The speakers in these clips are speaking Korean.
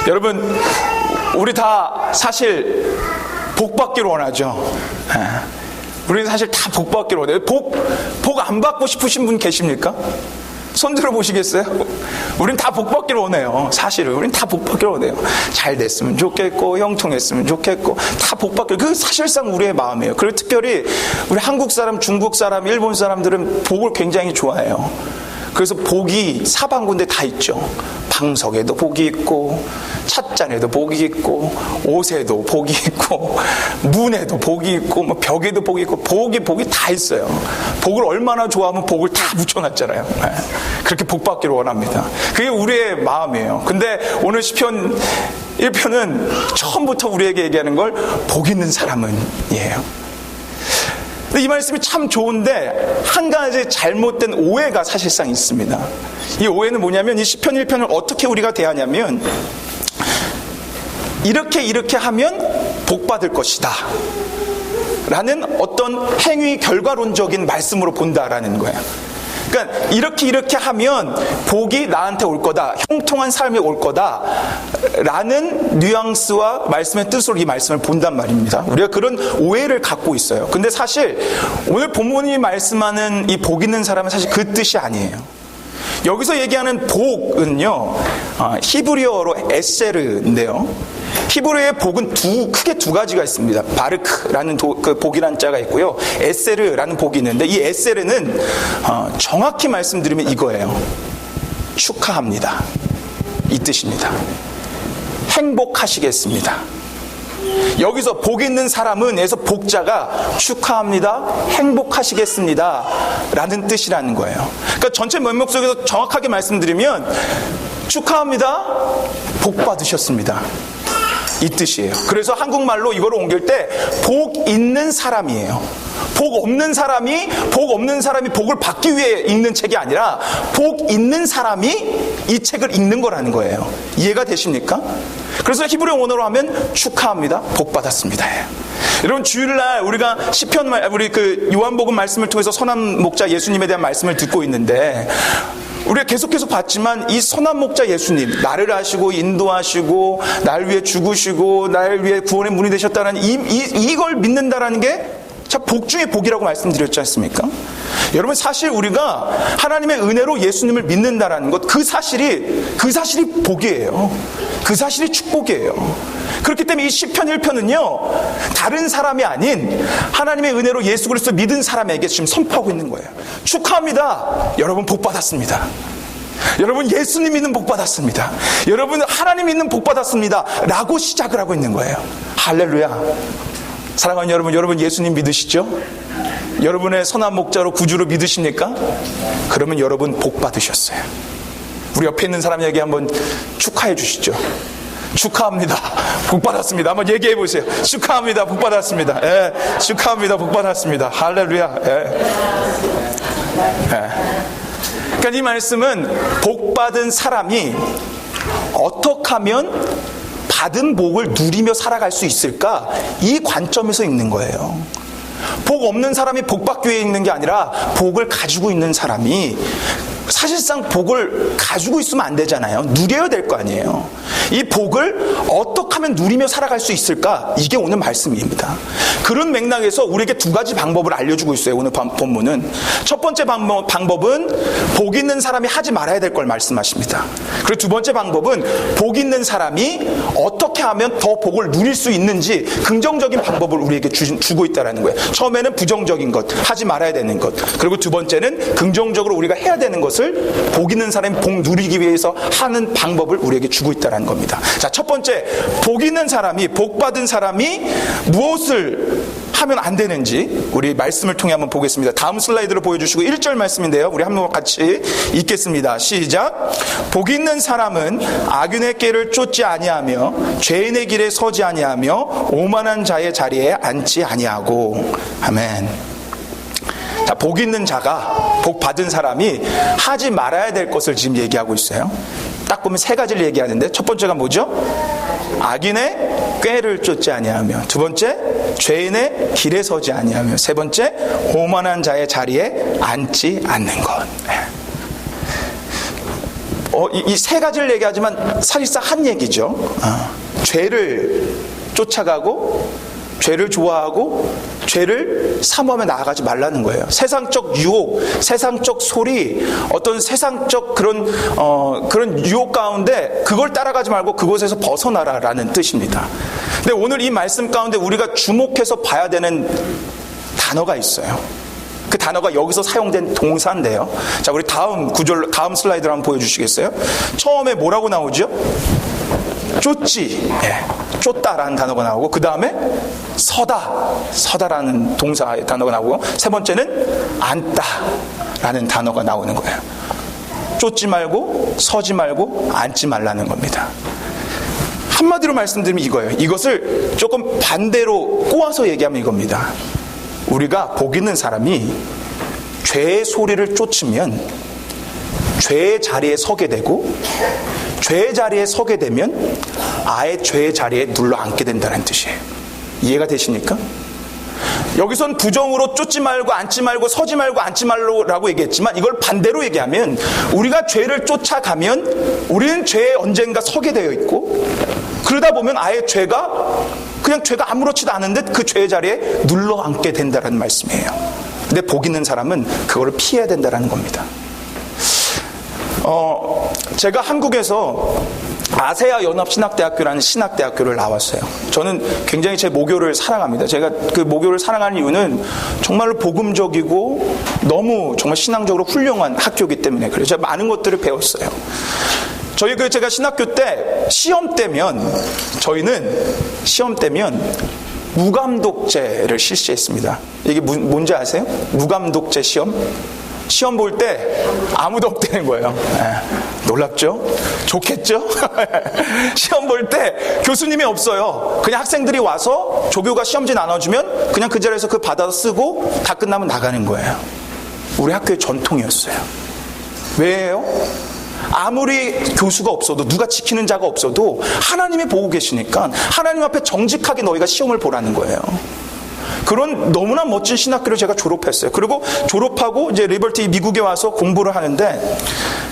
여러분, 우리 다 사실 복 받기를 원하죠. 우리는 사실 다 복 받기를 원해요. 복 안 받고 싶으신 분 계십니까? 손 들어 보시겠어요? 우린 다 복 받기를 원해요. 사실은 우린 다 복 받기를 원해요. 잘 됐으면 좋겠고, 형통했으면 좋겠고, 다 복 받기를. 그 사실상 우리의 마음이에요. 그리고 특별히 우리 한국 사람, 중국 사람, 일본 사람들은 복을 굉장히 좋아해요. 그래서 복이 사방군데 다 있죠. 방석에도 복이 있고, 찻잔에도 복이 있고, 옷에도 복이 있고, 문에도 복이 있고, 뭐 벽에도 복이 있고, 복이 다 있어요. 복을 얼마나 좋아하면 복을 다 붙여놨잖아요. 그렇게 복 받기를 원합니다. 그게 우리의 마음이에요. 근데 오늘 시편 1편은 처음부터 우리에게 얘기하는 걸 복 있는 사람은 이에요. 이 말씀이 참 좋은데 한 가지 잘못된 오해가 사실상 있습니다. 이 오해는 뭐냐면 이 시편 1편을 어떻게 우리가 대하냐면 이렇게 하면 복 받을 것이다 라는 어떤 행위 결과론적인 말씀으로 본다라는 거예요. 그러니까 이렇게 하면 복이 나한테 올 거다, 형통한 삶이 올 거다 라는 뉘앙스와 말씀의 뜻으로 이 말씀을 본단 말입니다. 우리가 그런 오해를 갖고 있어요. 근데 사실 오늘 본문이 말씀하는 이 복 있는 사람은 사실 그 뜻이 아니에요. 여기서 얘기하는 복은요, 히브리어로 에세르인데요, 히브리어의 복은 크게 두 가지가 있습니다. 바르크라는 그 복이라는 자가 있고요, 에세르라는 복이 있는데, 이 에세르는 정확히 말씀드리면 이거예요. 축하합니다, 이 뜻입니다. 행복하시겠습니다. 여기서 복 있는 사람은 에서 복자가 축하합니다, 행복하시겠습니다 라는 뜻이라는 거예요. 그러니까 전체 문맥 속에서 정확하게 말씀드리면 축하합니다, 복 받으셨습니다, 이 뜻이에요. 그래서 한국말로 이걸 옮길 때 복 있는 사람이에요. 복 없는 사람이 복을 받기 위해 읽는 책이 아니라 복 있는 사람이 이 책을 읽는 거라는 거예요. 이해가 되십니까? 그래서 히브리어 원어로 하면 축하합니다, 복 받았습니다. 여러분, 주일날 우리가 시편, 우리 그 요한복음 말씀을 통해서 선한 목자 예수님에 대한 말씀을 듣고 있는데, 우리가 계속해서 봤지만 이 선한 목자 예수님, 나를 아시고 인도하시고 날 위해 죽으시고 날 위해 구원의 문이 되셨다는 이걸 믿는다라는 게 참 복 중의 복이라고 말씀드렸지 않습니까? 여러분, 사실 우리가 하나님의 은혜로 예수님을 믿는다라는 것, 그 사실이 복이에요. 그 사실이 축복이에요. 그렇기 때문에 이 시편 1편은요, 다른 사람이 아닌 하나님의 은혜로 예수 그리스도 믿은 사람에게 지금 선포하고 있는 거예요. 축하합니다, 여러분 복 받았습니다. 여러분 예수님 믿는 복 받았습니다. 여러분 하나님 믿는 복 받았습니다 라고 시작을 하고 있는 거예요. 할렐루야. 사랑하는 여러분 예수님 믿으시죠? 여러분의 선한 목자로 구주로 믿으십니까? 그러면 여러분 복 받으셨어요. 우리 옆에 있는 사람에게 한번 축하해 주시죠. 축하합니다, 복 받았습니다. 한번 얘기해 보세요. 축하합니다, 복 받았습니다. 예, 축하합니다, 복 받았습니다. 할렐루야. 예. 그러니까 이 말씀은 복 받은 사람이 어떻게 하면 받은 복을 누리며 살아갈 수 있을까, 이 관점에서 읽는 거예요. 복 없는 사람이 복 받기 위해 읽는 게 아니라 복을 가지고 있는 사람이, 사실상 복을 가지고 있으면 안 되잖아요. 누려야 될 거 아니에요. 이 복을 어떻게 하면 누리며 살아갈 수 있을까, 이게 오늘 말씀입니다. 그런 맥락에서 우리에게 두 가지 방법을 알려주고 있어요. 오늘 본문은 첫 번째 방법은 복 있는 사람이 하지 말아야 될 걸 말씀하십니다. 그리고 두 번째 방법은 복 있는 사람이 어떻게 하면 더 복을 누릴 수 있는지 긍정적인 방법을 우리에게 주고 있다는 거예요. 처음에는 부정적인 것, 하지 말아야 되는 것, 그리고 두 번째는 긍정적으로 우리가 해야 되는 것을 복 있는 사람이 복 누리기 위해서 하는 방법을 우리에게 주고 있다는 겁니다. 자, 첫 번째, 복 있는 사람이, 복 받은 사람이 무엇을 하면 안 되는지 우리 말씀을 통해 한번 보겠습니다. 다음 슬라이드로 보여주시고 1절 말씀인데요, 우리 한번 같이 읽겠습니다. 시작. 복 있는 사람은 악인의 길을 쫓지 아니하며 죄인의 길에 서지 아니하며 오만한 자의 자리에 앉지 아니하고. 아멘. 자, 복 있는 자가, 복 받은 사람이 하지 말아야 될 것을 지금 얘기하고 있어요. 딱 보면 세 가지를 얘기하는데, 첫 번째가 뭐죠? 악인의 꾀를 쫓지 아니하며, 두 번째 죄인의 길에 서지 아니하며, 세 번째 오만한 자의 자리에 앉지 않는 것. 이 세 가지를 얘기하지만 사실상 한 얘기죠. 죄를 쫓아가고 죄를 좋아하고 죄를 사모하며 나아가지 말라는 거예요. 세상적 유혹, 세상적 소리, 어떤 세상적 그런 유혹 가운데 그걸 따라가지 말고 그곳에서 벗어나라라는 뜻입니다. 근데 오늘 이 말씀 가운데 우리가 주목해서 봐야 되는 단어가 있어요. 그 단어가 여기서 사용된 동사인데요. 자, 우리 다음 슬라이드를 한번 보여주시겠어요? 처음에 뭐라고 나오죠? 쫓지, 쫓다라는 단어가 나오고, 그 다음에 서다라는 동사의 단어가 나오고, 세 번째는 앉다라는 단어가 나오는 거예요. 쫓지 말고 서지 말고 앉지 말라는 겁니다. 한마디로 말씀드리면 이거예요. 이것을 조금 반대로 꼬아서 얘기하면 이겁니다. 우리가 복 있는 사람이 죄의 소리를 쫓으면 죄의 자리에 서게 되고, 죄의 자리에 서게 되면 아예 죄의 자리에 눌러 앉게 된다는 뜻이에요. 이해가 되십니까? 여기선 부정으로 쫓지 말고 앉지 말고 서지 말고 앉지 말라고 얘기했지만, 이걸 반대로 얘기하면 우리가 죄를 쫓아가면 우리는 죄에 언젠가 서게 되어 있고, 그러다 보면 아예 죄가 아무렇지도 않은 듯 그 죄의 자리에 눌러 앉게 된다는 말씀이에요. 근데 복 있는 사람은 그거를 피해야 된다는 겁니다. 제가 한국에서 아세아 연합신학대학교라는 신학대학교를 나왔어요. 저는 굉장히 제 모교를 사랑합니다. 제가 그 모교를 사랑하는 이유는 정말로 복음적이고 너무 정말 신앙적으로 훌륭한 학교이기 때문에 그래요. 제가 많은 것들을 배웠어요. 제가 신학교 때 시험 때면 무감독제를 실시했습니다. 이게 뭔지 아세요? 무감독제 시험 볼 때 아무도 없다는 거예요. 놀랍죠? 좋겠죠? 시험 볼 때 교수님이 없어요. 그냥 학생들이 와서 조교가 시험지 나눠주면 그냥 그 자리에서 그거 받아서 쓰고 다 끝나면 나가는 거예요. 우리 학교의 전통이었어요. 왜요? 아무리 교수가 없어도, 누가 지키는 자가 없어도 하나님이 보고 계시니까 하나님 앞에 정직하게 너희가 시험을 보라는 거예요. 그런 너무나 멋진 신학교를 제가 졸업했어요. 그리고 졸업하고 이제 리버티 미국에 와서 공부를 하는데,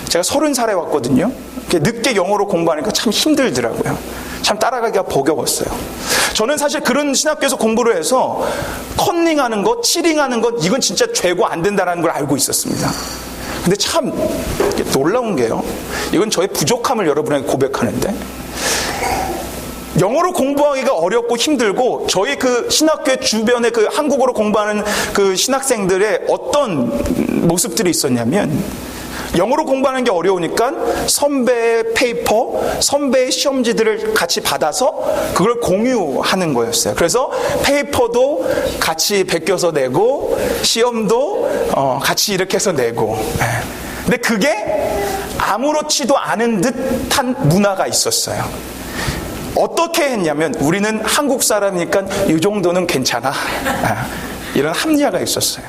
제가 30살에 왔거든요. 늦게 영어로 공부하니까 참 힘들더라고요. 참 따라가기가 버거웠어요. 저는 사실 그런 신학교에서 공부를 해서 컨닝하는 것, 치링하는 것, 이건 진짜 죄고 안 된다는 걸 알고 있었습니다. 근데 참 놀라운 게요, 이건 저의 부족함을 여러분에게 고백하는데, 영어로 공부하기가 어렵고 힘들고 저희 그 신학교 주변에 그 한국어로 공부하는 그 신학생들의 어떤 모습들이 있었냐면, 영어로 공부하는 게 어려우니까 선배의 페이퍼, 선배의 시험지들을 같이 받아서 그걸 공유하는 거였어요. 그래서 페이퍼도 같이 베껴서 내고 시험도 같이 이렇게 해서 내고. 근데 그게 아무렇지도 않은 듯한 문화가 있었어요. 어떻게 했냐면, 우리는 한국 사람이니까 이 정도는 괜찮아, 이런 합리화가 있었어요.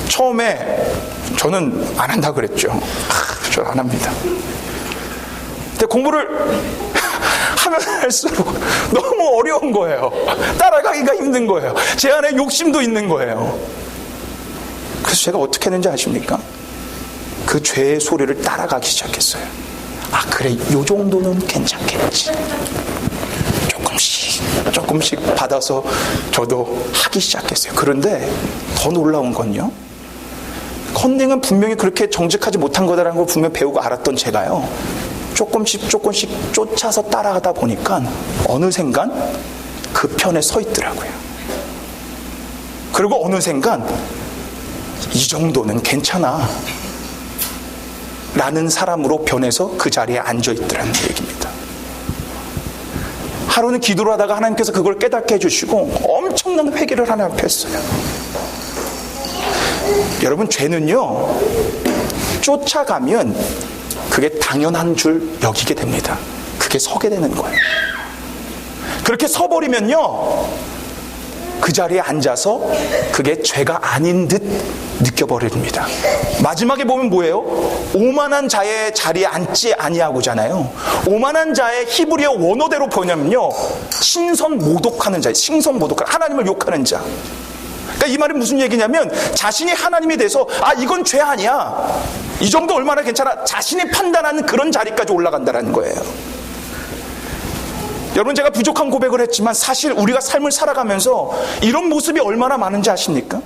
처음에 저는 안 한다 그랬죠. 저 안 합니다. 근데 공부를 하면 할수록 너무 어려운 거예요. 따라가기가 힘든 거예요. 제 안에 욕심도 있는 거예요. 그래서 제가 어떻게 했는지 아십니까? 그 죄의 소리를 따라가기 시작했어요. 그래, 요 정도는 괜찮겠지. 조금씩 받아서 저도 하기 시작했어요. 그런데 더 놀라운 건요, 컨닝은 분명히 그렇게 정직하지 못한 거다라는 걸 분명히 배우고 알았던 제가요, 조금씩 쫓아서 따라가다 보니까 어느샌간 그 편에 서 있더라고요. 그리고 어느샌간 이 정도는 괜찮아 라는 사람으로 변해서 그 자리에 앉아 있더라는 얘기입니다. 하루는 기도를 하다가 하나님께서 그걸 깨닫게 해주시고 엄청난 회개를 하나님 앞에 했어요. 여러분, 죄는요, 쫓아가면 그게 당연한 줄 여기게 됩니다. 그게 서게 되는 거예요. 그렇게 서버리면요, 그 자리에 앉아서 그게 죄가 아닌 듯 느껴버립니다. 마지막에 보면 뭐예요? 오만한 자의 자리에 앉지 아니하고잖아요. 오만한 자의 히브리어 원어대로 보냐면요, 신선모독하는 자, 싱선모독하는, 하나님을 욕하는 자. 그러니까 이 말은 무슨 얘기냐면, 자신이 하나님이 돼서 이건 죄 아니야, 이 정도 얼마나 괜찮아? 자신이 판단하는 그런 자리까지 올라간다는 거예요. 여러분, 제가 부족한 고백을 했지만 사실 우리가 삶을 살아가면서 이런 모습이 얼마나 많은지 아십니까?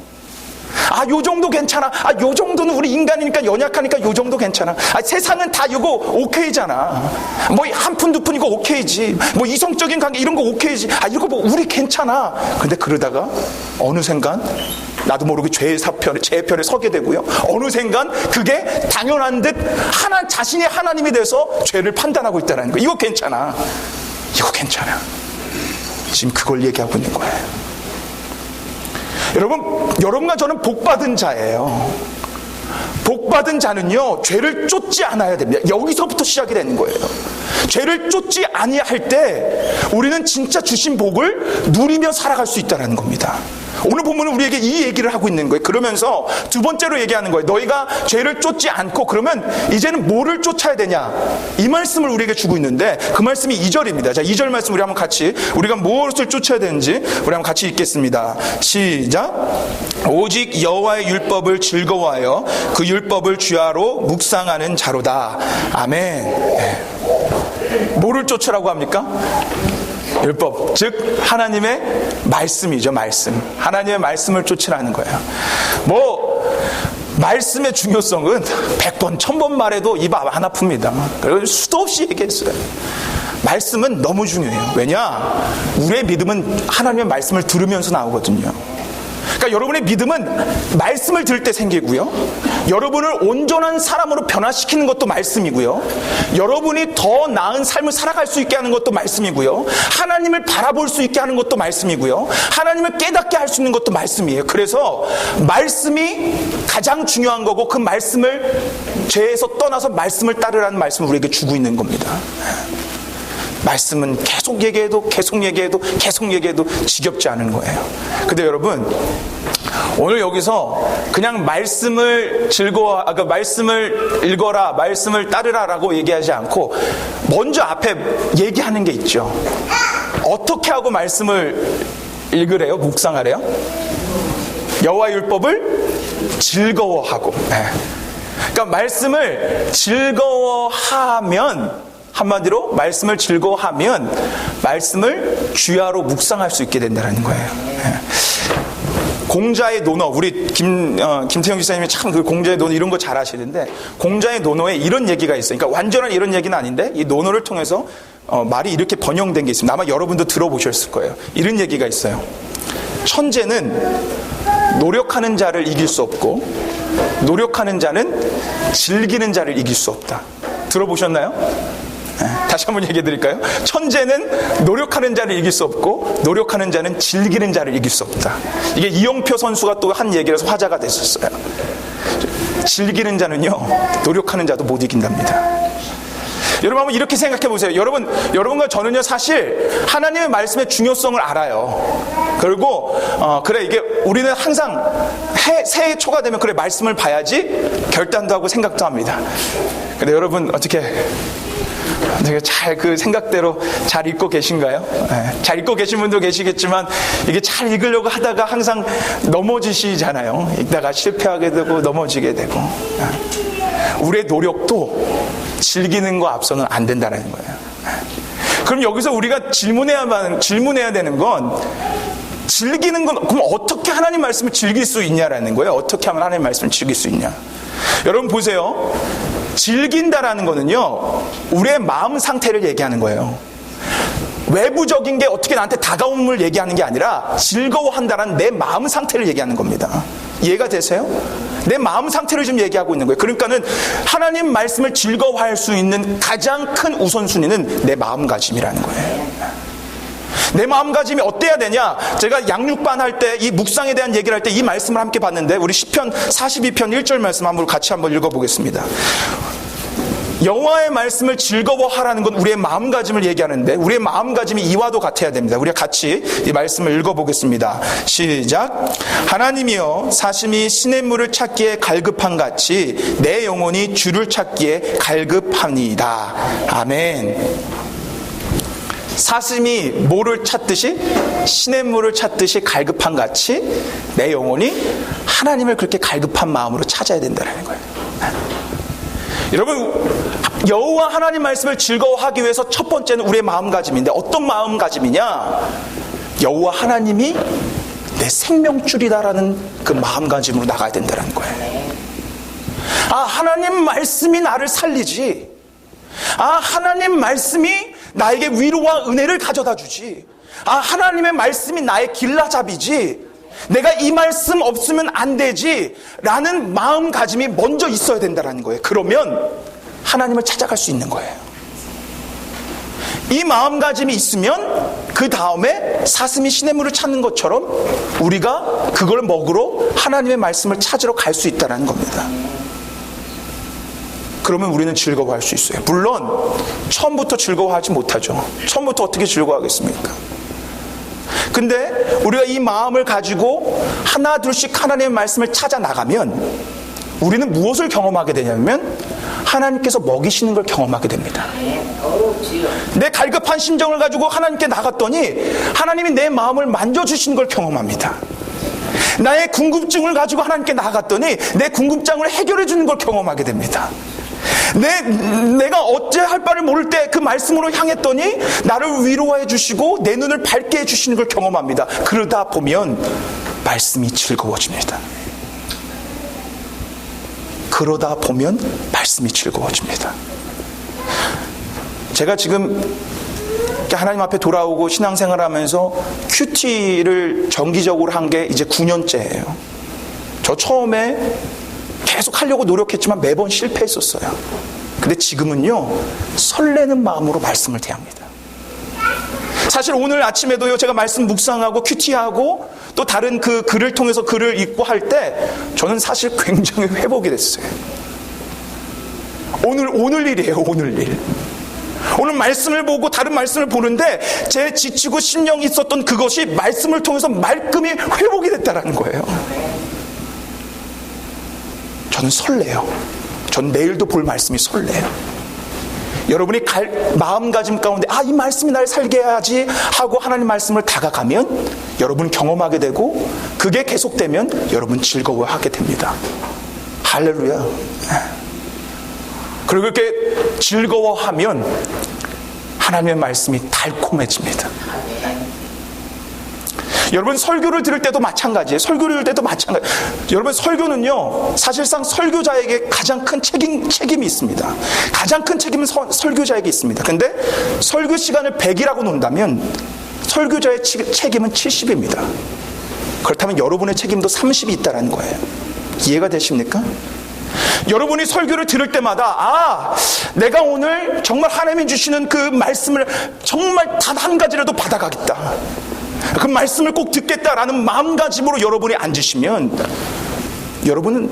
요 정도 괜찮아. 요 정도는 우리 인간이니까 연약하니까 요 정도 괜찮아. 세상은 다 이거 오케이잖아. 뭐 한 푼 두 푼 이거 오케이지. 뭐 이성적인 관계 이런 거 오케이지. 이거 뭐 우리 괜찮아. 근데 그러다가 어느 순간 나도 모르게 제 편에 서게 되고요. 어느 순간 그게 당연한 듯 자신이 하나님이 돼서 죄를 판단하고 있다는 거예요. 이거 괜찮아. 이거 괜찮아. 지금 그걸 얘기하고 있는 거예요. 여러분과 저는 복받은 자예요. 복받은 자는요, 죄를 쫓지 않아야 됩니다. 여기서부터 시작이 되는 거예요. 죄를 쫓지 아니할 때 우리는 진짜 주신 복을 누리며 살아갈 수 있다는 겁니다. 오늘 본문은 우리에게 이 얘기를 하고 있는 거예요. 그러면서 두 번째로 얘기하는 거예요. 너희가 죄를 쫓지 않고 그러면 이제는 뭐를 쫓아야 되냐? 이 말씀을 우리에게 주고 있는데 그 말씀이 2절입니다. 자, 2절 말씀 우리 한번 같이, 우리가 무엇을 쫓아야 되는지 우리 한번 같이 읽겠습니다. 시작. 오직 여호와의 율법을 즐거워하여 그 율법을 주야로 묵상하는 자로다. 아멘. 네. 뭐를 쫓으라고 합니까? 율법, 즉 하나님의 말씀이죠. 말씀. 하나님의 말씀을 쫓으라는 거예요. 말씀의 중요성은 100번, 1000번 말해도 입 안 아픕니다. 그리고 수도 없이 얘기했어요. 말씀은 너무 중요해요. 왜냐? 우리의 믿음은 하나님의 말씀을 들으면서 나오거든요. 그러니까 여러분의 믿음은 말씀을 들을 때 생기고요. 여러분을 온전한 사람으로 변화시키는 것도 말씀이고요. 여러분이 더 나은 삶을 살아갈 수 있게 하는 것도 말씀이고요. 하나님을 바라볼 수 있게 하는 것도 말씀이고요. 하나님을 깨닫게 할 수 있는 것도 말씀이에요. 그래서 말씀이 가장 중요한 거고 그 말씀을 죄에서 떠나서 말씀을 따르라는 말씀을 우리에게 주고 있는 겁니다. 말씀은 계속 얘기해도 지겹지 않은 거예요. 근데 여러분, 오늘 여기서 그냥 말씀을 말씀을 읽어라, 말씀을 따르라라고 얘기하지 않고 먼저 앞에 얘기하는 게 있죠. 어떻게 하고 말씀을 읽으래요? 묵상하래요? 여호와 율법을 즐거워하고. 그러니까 말씀을 즐거워하면, 한마디로 말씀을 즐거워하면 말씀을 주야로 묵상할 수 있게 된다는 거예요. 공자의 논어, 우리 김태형 기사님이 참 그 공자의 논어 이런 거 잘 아시는데, 공자의 논어에 이런 얘기가 있어요. 그러니까 완전한 이런 얘기는 아닌데 이 논어를 통해서 말이 이렇게 번영된 게 있습니다. 아마 여러분도 들어보셨을 거예요. 이런 얘기가 있어요. 천재는 노력하는 자를 이길 수 없고 노력하는 자는 즐기는 자를 이길 수 없다. 들어보셨나요? 다시 한번 얘기해 드릴까요? 천재는 노력하는 자를 이길 수 없고 노력하는 자는 즐기는 자를 이길 수 없다. 이게 이영표 선수가 또 한 얘기라서 화제가 됐었어요. 즐기는 자는요, 노력하는 자도 못 이긴답니다. 여러분 한번 이렇게 생각해 보세요. 여러분과 저는요, 사실 하나님의 말씀의 중요성을 알아요. 그리고 그래, 이게 우리는 항상 새해 초가 되면 그래, 말씀을 봐야지 결단도 하고 생각도 합니다. 근데 여러분 어떻게 잘 그 생각대로 잘 읽고 계신가요? 잘 읽고 계신 분도 계시겠지만 이게 잘 읽으려고 하다가 항상 넘어지시잖아요. 읽다가 실패하게 되고 넘어지게 되고. 우리의 노력도 즐기는 거 앞서는 안 된다는 거예요. 그럼 여기서 우리가 질문해야 되는 건, 즐기는 건 그럼 어떻게 하나님 말씀을 즐길 수 있냐라는 거예요. 어떻게 하면 하나님 말씀을 즐길 수 있냐. 여러분 보세요. 즐긴다라는 거는요, 우리의 마음 상태를 얘기하는 거예요. 외부적인 게 어떻게 나한테 다가옴을 얘기하는 게 아니라 즐거워한다라는 내 마음 상태를 얘기하는 겁니다. 이해가 되세요? 내 마음 상태를 좀 얘기하고 있는 거예요. 그러니까는 하나님 말씀을 즐거워할 수 있는 가장 큰 우선순위는 내 마음가짐이라는 거예요. 내 마음가짐이 어때야 되냐? 제가 양육반 할 때 이 묵상에 대한 얘기를 할 때 이 말씀을 함께 봤는데, 우리 시편 42편 1절 말씀 같이 한번 읽어보겠습니다. 여호와의 말씀을 즐거워하라는 건 우리의 마음가짐을 얘기하는데, 우리의 마음가짐이 이와도 같아야 됩니다. 우리가 같이 이 말씀을 읽어보겠습니다. 시작. 하나님이여, 사심이 시냇물을 찾기에 갈급한 같이 내 영혼이 주를 찾기에 갈급합니다. 아멘. 사슴이 뭐를 찾듯이, 시냇물을 찾듯이 갈급한 같이 내 영혼이 하나님을 그렇게 갈급한 마음으로 찾아야 된다는 거예요. 여러분, 여호와 하나님 말씀을 즐거워하기 위해서 첫 번째는 우리의 마음가짐인데, 어떤 마음가짐이냐? 여호와 하나님이 내 생명줄이다라는 그 마음가짐으로 나가야 된다는 거예요. 아, 하나님 말씀이 나를 살리지. 아, 하나님 말씀이 나에게 위로와 은혜를 가져다 주지. 아, 하나님의 말씀이 나의 길라잡이지. 내가 이 말씀 없으면 안 되지 라는 마음가짐이 먼저 있어야 된다는 거예요. 그러면 하나님을 찾아갈 수 있는 거예요. 이 마음가짐이 있으면 그 다음에 사슴이 시냇물을 찾는 것처럼 우리가 그걸 먹으러 하나님의 말씀을 찾으러 갈 수 있다는 겁니다. 그러면 우리는 즐거워할 수 있어요. 물론 처음부터 즐거워하지 못하죠. 처음부터 어떻게 즐거워하겠습니까? 근데 우리가 이 마음을 가지고 하나 둘씩 하나님의 말씀을 찾아 나가면 우리는 무엇을 경험하게 되냐면 하나님께서 먹이시는 걸 경험하게 됩니다. 내 갈급한 심정을 가지고 하나님께 나갔더니 하나님이 내 마음을 만져주시는 걸 경험합니다. 나의 궁금증을 가지고 하나님께 나갔더니 내 궁금증을 해결해 주는 걸 경험하게 됩니다. 내가 어째 할 바를 모를 때 그 말씀으로 향했더니 나를 위로해 주시고 내 눈을 밝게 해 주시는 걸 경험합니다. 그러다 보면 말씀이 즐거워집니다. 그러다 보면 말씀이 즐거워집니다. 제가 지금 하나님 앞에 돌아오고 신앙생활을 하면서 큐티를 정기적으로 한 게 이제 9년째예요. 저 처음에 계속 하려고 노력했지만 매번 실패했었어요. 근데 지금은요, 설레는 마음으로 말씀을 대합니다. 사실 오늘 아침에도요, 제가 말씀 묵상하고 큐티하고 또 다른 그 글을 통해서 글을 읽고 할 때 저는 사실 굉장히 회복이 됐어요. 오늘 일이에요. 오늘 일. 오늘 말씀을 보고 다른 말씀을 보는데 제 지치고 심령이 있었던 그것이 말씀을 통해서 말끔히 회복이 됐다는 거예요. 저는 설레요. 전 내일도 볼 말씀이 설레요. 여러분이 마음가짐 가운데 이 말씀이 날 살게 해야지 하고 하나님 말씀을 다가가면 여러분 경험하게 되고 그게 계속되면 여러분 즐거워하게 됩니다. 할렐루야. 그리고 이렇게 즐거워하면 하나님의 말씀이 달콤해집니다. 여러분 설교를 들을 때도 마찬가지예요. 설교를 들을 때도 마찬가지. 여러분 설교는요, 사실상 설교자에게 가장 큰 책임이 있습니다. 가장 큰 책임은 설교자에게 있습니다. 근데 설교 시간을 100이라고 논다면 설교자의 책임은 70입니다. 그렇다면 여러분의 책임도 30이 있다는 거예요. 이해가 되십니까? 여러분이 설교를 들을 때마다 내가 오늘 정말 하나님이 주시는 그 말씀을 정말 단 한 가지라도 받아가겠다, 그 말씀을 꼭 듣겠다라는 마음가짐으로 여러분이 앉으시면 여러분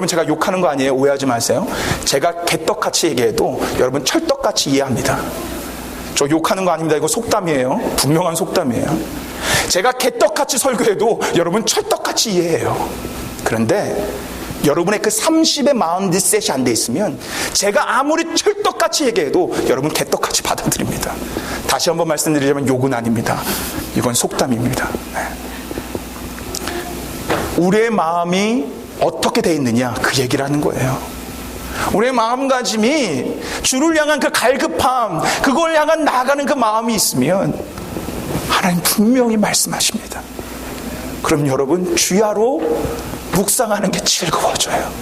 제가 욕하는 거 아니에요. 오해하지 마세요. 제가 개떡같이 얘기해도 여러분 철떡같이 이해합니다. 저 욕하는 거 아닙니다. 이거 속담이에요. 분명한 속담이에요. 제가 개떡같이 설교해도 여러분 철떡같이 이해해요. 그런데 여러분의 그 30의 마인드셋이 안 돼 있으면 제가 아무리 철떡같이 얘기해도 여러분 개떡같이 받아들입니다. 다시 한번 말씀드리자면 욕은 아닙니다. 이건 속담입니다. 우리의 마음이 어떻게 돼 있느냐, 그 얘기를 하는 거예요. 우리의 마음가짐이 주를 향한 그 갈급함, 그걸 향한 나아가는 그 마음이 있으면 하나님 분명히 말씀하십니다. 그럼 여러분 주야로 묵상하는 게 즐거워져요.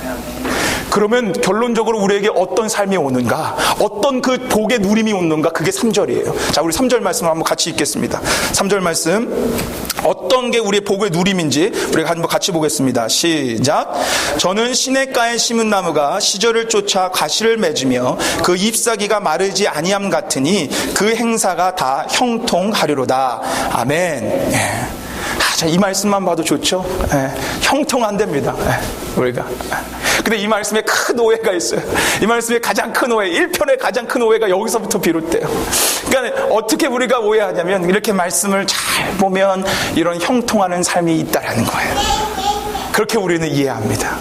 그러면 결론적으로 우리에게 어떤 삶이 오는가, 어떤 그 복의 누림이 오는가, 그게 3절이에요. 자, 우리 3절 말씀을 한번 같이 읽겠습니다. 3절 말씀, 어떤 게 우리의 복의 누림인지 우리가 한번 같이 보겠습니다. 시작. 저는 시냇가에 심은 나무가 시절을 쫓아 가시를 맺으며 그 잎사귀가 마르지 아니함 같으니 그 행사가 다 형통하리로다. 아멘. 자, 이 말씀만 봐도 좋죠? 형통 안 됩니다. 우리가. 근데 이 말씀에 큰 오해가 있어요. 이 말씀에 가장 큰 오해, 1편의 가장 큰 오해가 여기서부터 비롯돼요. 그러니까 어떻게 우리가 오해하냐면 이렇게 말씀을 잘 보면 이런 형통하는 삶이 있다라는 거예요. 그렇게 우리는 이해합니다.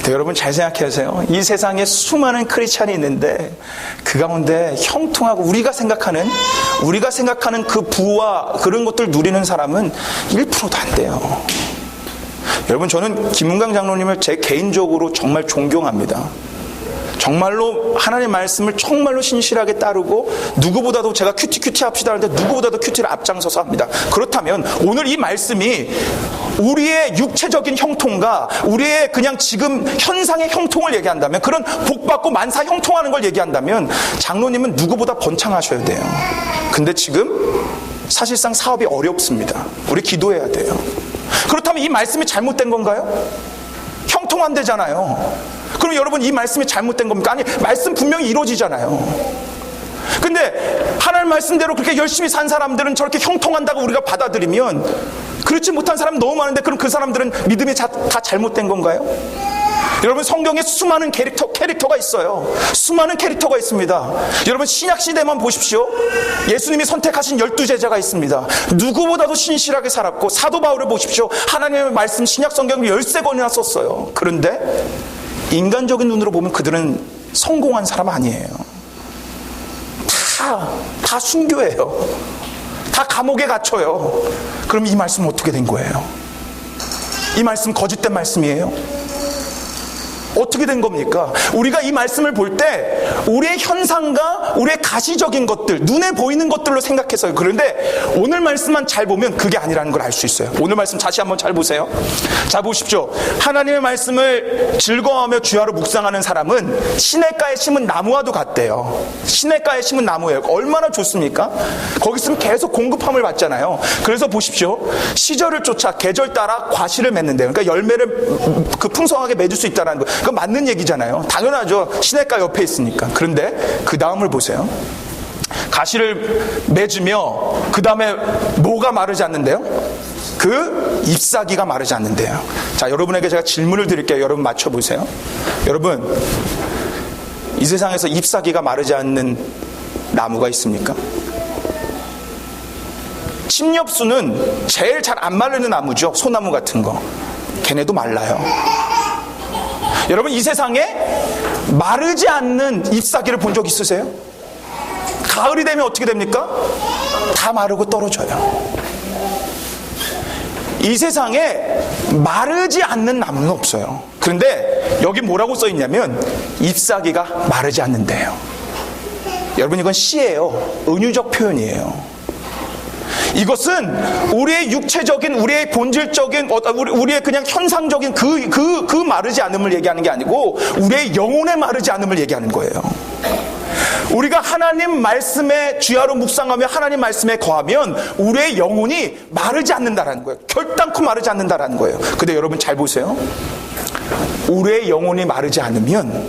여러분 잘 생각하세요. 이 세상에 수많은 크리스찬이 있는데 그 가운데 형통하고 우리가 생각하는 그 부와 그런 것들 누리는 사람은 1%도 안 돼요. 여러분 저는 김문강 장로님을 제 개인적으로 정말 존경합니다. 정말로 하나님 말씀을 정말로 신실하게 따르고 누구보다도 제가 큐티 합시다 하는데 누구보다도 큐티를 앞장서서 합니다. 그렇다면 오늘 이 말씀이 우리의 육체적인 형통과 우리의 그냥 지금 현상의 형통을 얘기한다면, 그런 복받고 만사 형통하는 걸 얘기한다면 장로님은 누구보다 번창하셔야 돼요. 근데 지금 사실상 사업이 어렵습니다. 우리 기도해야 돼요. 그렇다면 이 말씀이 잘못된 건가요? 형통한대잖아요. 그럼 여러분, 이 말씀이 잘못된 겁니까? 아니, 말씀 분명히 이루어지잖아요. 근데 하나님 말씀대로 그렇게 열심히 산 사람들은 저렇게 형통한다고 우리가 받아들이면, 그렇지 못한 사람 너무 많은데 그럼 그 사람들은 믿음이 다 잘못된 건가요? 여러분, 성경에 수많은 캐릭터가 있어요. 수많은 캐릭터가 있습니다. 여러분, 신약시대만 보십시오. 예수님이 선택하신 12제자가 있습니다. 누구보다도 신실하게 살았고, 사도 바울을 보십시오. 하나님의 말씀 신약성경을 13권이나 썼어요. 그런데 인간적인 눈으로 보면 그들은 성공한 사람 아니에요. 다 순교해요. 다 감옥에 갇혀요. 그럼 이 말씀은 어떻게 된 거예요? 이 말씀 거짓된 말씀이에요? 어떻게 된 겁니까? 우리가 이 말씀을 볼 때 우리의 현상과 우리의 가시적인 것들, 눈에 보이는 것들로 생각해서요. 그런데 오늘 말씀만 잘 보면 그게 아니라는 걸 알 수 있어요. 오늘 말씀 다시 한번 잘 보세요. 자, 보십시오. 하나님의 말씀을 즐거워하며 주야로 묵상하는 사람은 시냇가에 심은 나무와도 같대요. 시냇가에 심은 나무예요. 얼마나 좋습니까? 거기 있으면 계속 공급함을 받잖아요. 그래서 보십시오. 시절을 쫓아 계절 따라 과실을 맺는데요. 그러니까 열매를 풍성하게 맺을 수 있다는 거. 그건 맞는 얘기잖아요. 당연하죠. 시냇가 옆에 있으니까. 그런데 그 다음을 보세요. 가시를 맺으며 그 다음에 뭐가 마르지 않는데요? 그 잎사귀가 마르지 않는데요. 자, 여러분에게 제가 질문을 드릴게요. 여러분 맞춰보세요. 여러분, 이 세상에서 잎사귀가 마르지 않는 나무가 있습니까? 침엽수는 제일 잘 안 마르는 나무죠. 소나무 같은 거. 걔네도 말라요. 여러분, 이 세상에 마르지 않는 잎사귀를 본 적 있으세요? 가을이 되면 어떻게 됩니까? 다 마르고 떨어져요. 이 세상에 마르지 않는 나무는 없어요. 그런데 여기 뭐라고 써 있냐면 잎사귀가 마르지 않는데요. 여러분, 이건 시예요. 은유적 표현이에요. 이것은 우리의 육체적인, 우리의 본질적인, 우리의 그냥 현상적인 그 마르지 않음을 얘기하는 게 아니고 우리의 영혼의 마르지 않음을 얘기하는 거예요. 우리가 하나님 말씀에 주야로 묵상하며 하나님 말씀에 거하면 우리의 영혼이 마르지 않는다라는 거예요. 결단코 마르지 않는다라는 거예요. 근데 여러분 잘 보세요. 우리의 영혼이 마르지 않으면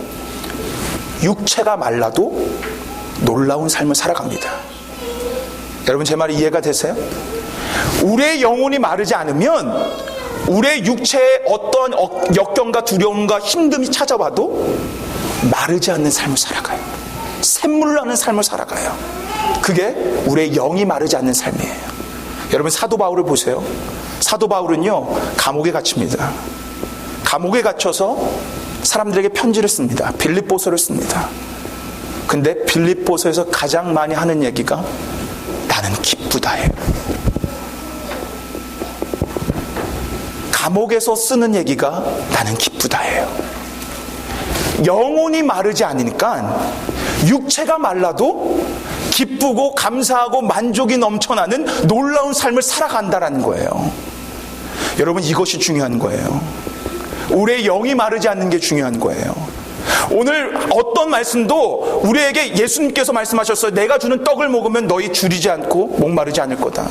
육체가 말라도 놀라운 삶을 살아갑니다. 여러분, 제 말이 이해가 되세요? 우리의 영혼이 마르지 않으면 우리의 육체에 어떤 역경과 두려움과 힘듦이 찾아와도 마르지 않는 삶을 살아가요. 샘물 나는 삶을 살아가요. 그게 우리의 영이 마르지 않는 삶이에요. 여러분, 사도 바울을 보세요. 사도 바울은요, 감옥에 갇힙니다. 감옥에 갇혀서 사람들에게 편지를 씁니다. 빌립보서를 씁니다. 근데 빌립보서에서 가장 많이 하는 얘기가 나는 기쁘다예요. 감옥에서 쓰는 얘기가 나는 기쁘다예요. 영혼이 마르지 않으니까 육체가 말라도 기쁘고 감사하고 만족이 넘쳐나는 놀라운 삶을 살아간다라는 거예요. 여러분, 이것이 중요한 거예요. 우리의 영이 마르지 않는 게 중요한 거예요. 오늘 어떤 말씀도 우리에게 예수님께서 말씀하셨어요. 내가 주는 떡을 먹으면 너희 줄이지 않고 목마르지 않을 거다.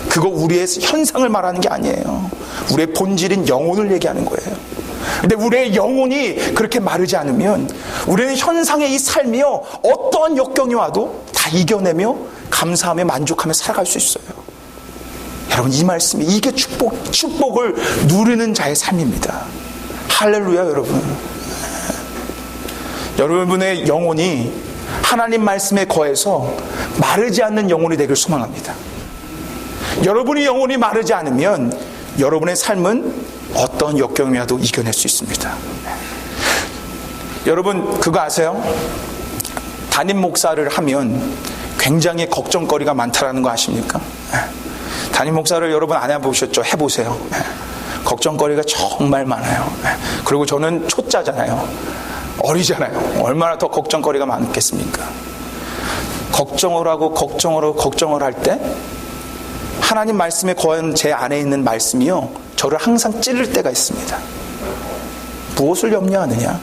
그거 우리의 현상을 말하는 게 아니에요. 우리의 본질인 영혼을 얘기하는 거예요. 근데 우리의 영혼이 그렇게 마르지 않으면 우리는 현상의 이 삶이요, 어떠한 역경이 와도 다 이겨내며 감사하며 만족하며 살아갈 수 있어요. 여러분, 이 말씀이 이게 축복을 누리는 자의 삶입니다. 할렐루야. 여러분, 여러분의 영혼이 하나님 말씀에 거해서 마르지 않는 영혼이 되길 소망합니다. 여러분의 영혼이 마르지 않으면 여러분의 삶은 어떤 역경이 와도 이겨낼 수 있습니다. 여러분, 그거 아세요? 담임 목사를 하면 굉장히 걱정거리가 많다라는 거 아십니까? 담임 목사를 여러분 안 해보셨죠? 해보세요. 걱정거리가 정말 많아요. 그리고 저는 초짜잖아요. 어리잖아요. 얼마나 더 걱정거리가 많겠습니까? 걱정을 하고 걱정을 할 때 하나님 말씀에 거한 제 안에 있는 말씀이요, 저를 항상 찌를 때가 있습니다. 무엇을 염려하느냐?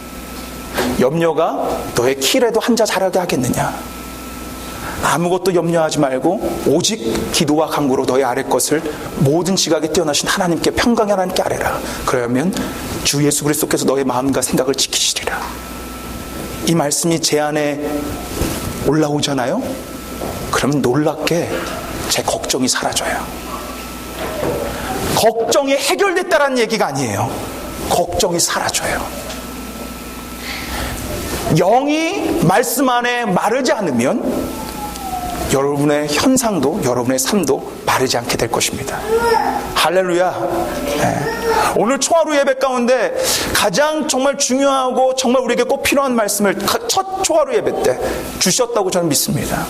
염려가 너의 키라도 한자 자라게 하겠느냐? 아무것도 염려하지 말고 오직 기도와 간구로 너의 아래 것을 모든 지각에 뛰어나신 하나님께, 평강의 하나님께 아뢰라. 그러면 주 예수 그리스도께서 너의 마음과 생각을 지키시리라. 이 말씀이 제 안에 올라오잖아요. 그러면 놀랍게 제 걱정이 사라져요. 걱정이 해결됐다라는 얘기가 아니에요. 걱정이 사라져요. 영이 말씀 안에 마르지 않으면 여러분의 현상도, 여러분의 삶도 마르지 않게 될 것입니다. 할렐루야. 오늘 초하루 예배 가운데 가장 정말 중요하고 정말 우리에게 꼭 필요한 말씀을 첫 초하루 예배 때 주셨다고 저는 믿습니다.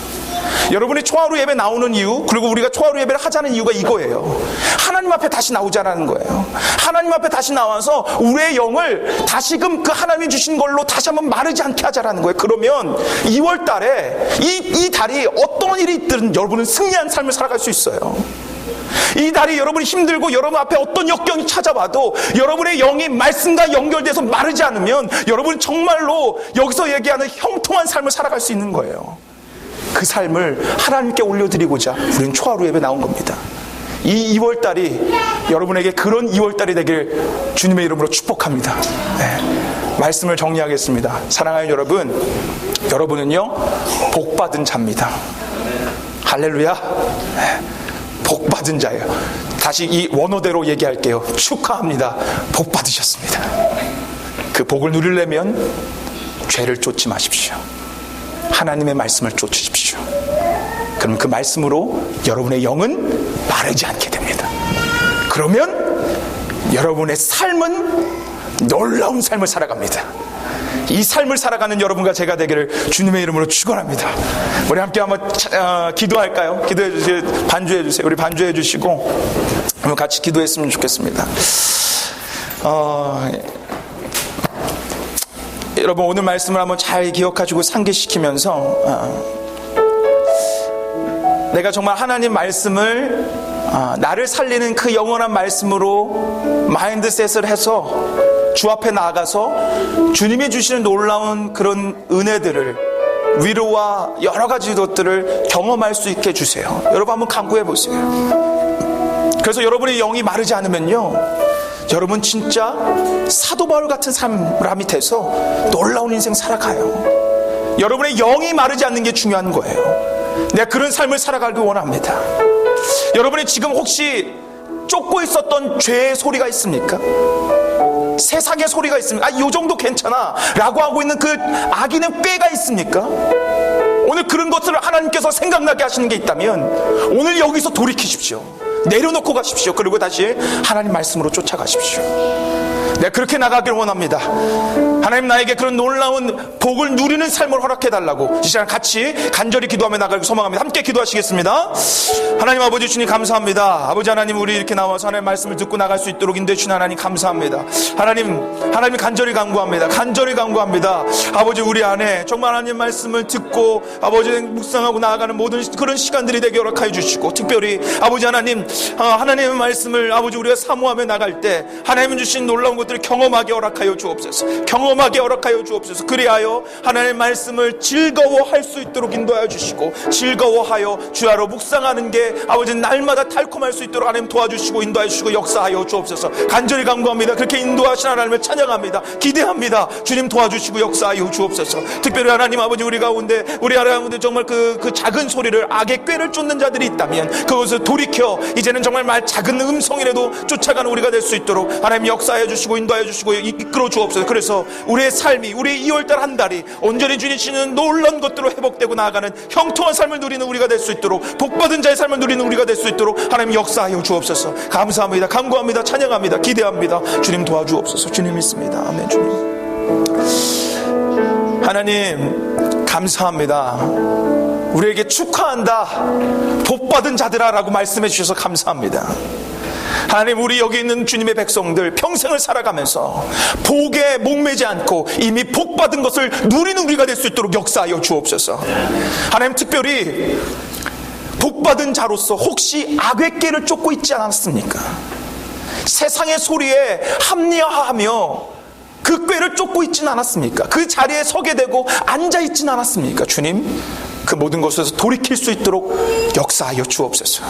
여러분이 초하루 예배 나오는 이유, 그리고 우리가 초하루 예배를 하자는 이유가 이거예요. 하나님 앞에 다시 나오자라는 거예요. 하나님 앞에 다시 나와서 우리의 영을 다시금 그 하나님이 주신 걸로 다시 한번 마르지 않게 하자라는 거예요. 그러면 2월 달에 이 달이 어떤 일이 있든 여러분은 승리한 삶을 살아갈 수 있어요. 이 달이 여러분이 힘들고 여러분 앞에 어떤 역경이 찾아와도 여러분의 영이 말씀과 연결돼서 마르지 않으면 여러분은 정말로 여기서 얘기하는 형통한 삶을 살아갈 수 있는 거예요. 그 삶을 하나님께 올려드리고자 우리는 초하루 예배 나온 겁니다. 이 2월달이 여러분에게 그런 2월달이 되길 주님의 이름으로 축복합니다. 말씀을 정리하겠습니다. 사랑하는 여러분, 여러분은요 복받은 자입니다. 할렐루야. 복받은 자예요. 다시 이 원어대로 얘기할게요. 축하합니다. 복 받으셨습니다. 그 복을 누리려면 죄를 쫓지 마십시오. 하나님의 말씀을 쫓으십시오. 그럼 그 말씀으로 여러분의 영은 마르지 않게 됩니다. 그러면 여러분의 삶은 놀라운 삶을 살아갑니다. 이 삶을 살아가는 여러분과 제가 되기를 주님의 이름으로 축원합니다. 우리 함께 한번 기도할까요? 기도해 주세요. 반주해 주세요. 우리 반주해 주시고 한번 같이 기도했으면 좋겠습니다. 여러분 오늘 말씀을 한번 잘 기억하시고 상기시키면서 내가 정말 하나님 말씀을 나를 살리는 그 영원한 말씀으로 마인드셋을 해서 주 앞에 나아가서 주님이 주시는 놀라운 그런 은혜들을, 위로와 여러 가지 것들을 경험할 수 있게 해주세요. 여러분 한번 간구해 보세요. 그래서 여러분의 영이 마르지 않으면요, 여러분 진짜 사도 바울 같은 사람이 돼서 놀라운 인생 살아가요. 여러분의 영이 마르지 않는 게 중요한 거예요. 내가 그런 삶을 살아가길 원합니다. 여러분이 지금 혹시 쫓고 있었던 죄의 소리가 있습니까? 세상의 소리가 있습니까? 이 정도 괜찮아 라고 하고 있는 그 악인의 꾀가 있습니까? 오늘 그런 것들을 하나님께서 생각나게 하시는 게 있다면 오늘 여기서 돌이키십시오. 내려놓고 가십시오. 그리고 다시 하나님 말씀으로 쫓아가십시오. 내가 그렇게 나가길 원합니다. 하나님 나에게 그런 놀라운 복을 누리는 삶을 허락해달라고 이 시간 같이 간절히 기도하며 나가길 소망합니다. 함께 기도하시겠습니다. 하나님 아버지 주님 감사합니다. 아버지 하나님, 우리 이렇게 나와서 하나님의 말씀을 듣고 나갈 수 있도록 인도해 주신 하나님 감사합니다. 하나님 간절히 간구합니다. 간절히 간구합니다. 아버지 우리 안에 정말 하나님 말씀을 듣고 아버지 묵상하고 나아가는 모든 그런 시간들이 되게 허락하여 주시고, 특별히 아버지 하나님의 말씀을 아버지 우리가 사모하며 나갈 때 하나님 주신 놀라운 것들을 경험하게 허락하여 주옵소서. 경험하게 허락하여 주옵소서. 그리하여 하나님의 말씀을 즐거워할 수 있도록 인도하여 주시고, 즐거워하여 주야로 묵상하는 게 아버지 날마다 달콤할 수 있도록 하나님 도와주시고 인도하여 주시고 역사하여 주옵소서. 간절히 간구합니다. 그렇게 인도하신 하나님을 찬양합니다. 기대합니다. 주님 도와주시고 역사하여 주옵소서. 특별히 하나님 아버지 우리 가운데 정말 그 작은 소리를, 악의 꾀를 쫓는 자들이 있다면 그것을 돌이켜 이제는 정말 작은 음성이라도 쫓아가는 우리가 될 수 있도록 하나님 역사해 주시고 인도하여 주시고 이끌어 주옵소서. 그래서 우리의 삶이, 우리 2월달 한 달이 온전히 주님이시는 놀라운 것들로 회복되고 나아가는 형통한 삶을 누리는 우리가 될 수 있도록, 복받은 자의 삶을 누리는 우리가 될 수 있도록 하나님 역사하여 주옵소서. 감사합니다. 간구합니다. 찬양합니다. 기대합니다. 주님 도와주옵소서. 주님 믿습니다. 아멘. 주님 하나님 감사합니다. 우리에게 축하한다, 복받은 자들아 라고 말씀해 주셔서 감사합니다. 하나님, 우리 여기 있는 주님의 백성들 평생을 살아가면서 복에 목매지 않고 이미 복받은 것을 누리는 우리가 될 수 있도록 역사하여 주옵소서. 하나님, 특별히 복받은 자로서 혹시 악의 꾀를 쫓고 있지 않았습니까? 세상의 소리에 합리화하며 그 꾀를 쫓고 있지는 않았습니까? 그 자리에 서게 되고 앉아있지는 않았습니까? 주님, 그 모든 것에서 돌이킬 수 있도록 역사하여 주옵소서.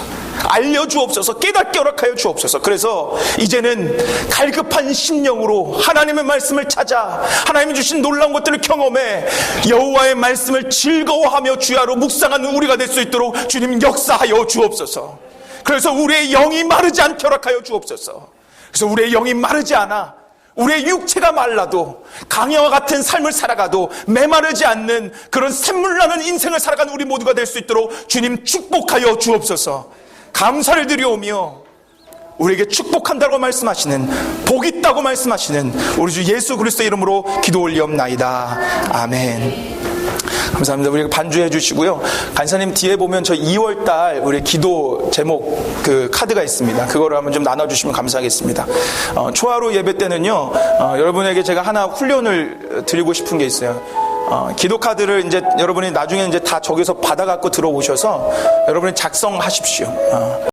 알려주옵소서. 깨닫게 허락하여 주옵소서. 그래서 이제는 갈급한 심령으로 하나님의 말씀을 찾아 하나님이 주신 놀라운 것들을 경험해 여호와의 말씀을 즐거워하며 주야로 묵상하는 우리가 될 수 있도록 주님 역사하여 주옵소서. 그래서 우리의 영이 마르지 않게 허락하여 주옵소서. 그래서 우리의 영이 마르지 않아 우리의 육체가 말라도 강야와 같은 삶을 살아가도 메마르지 않는 그런 샘물나는 인생을 살아가는 우리 모두가 될 수 있도록 주님 축복하여 주옵소서. 감사를 드리오며 우리에게 축복한다고 말씀하시는, 복 있다고 말씀하시는 우리 주 예수 그리스도의 이름으로 기도 올리옵나이다. 아멘. 감사합니다. 우리 반주해 주시고요. 간사님 뒤에 보면 저 2월달 우리 기도 제목 그 카드가 있습니다. 그거를 한번 좀 나눠주시면 감사하겠습니다. 초하루 예배 때는요, 여러분에게 제가 하나 훈련을 드리고 싶은 게 있어요. 기도 카드를 이제 여러분이 나중에 이제 다 저기서 받아갖고 들어오셔서 여러분이 작성하십시오.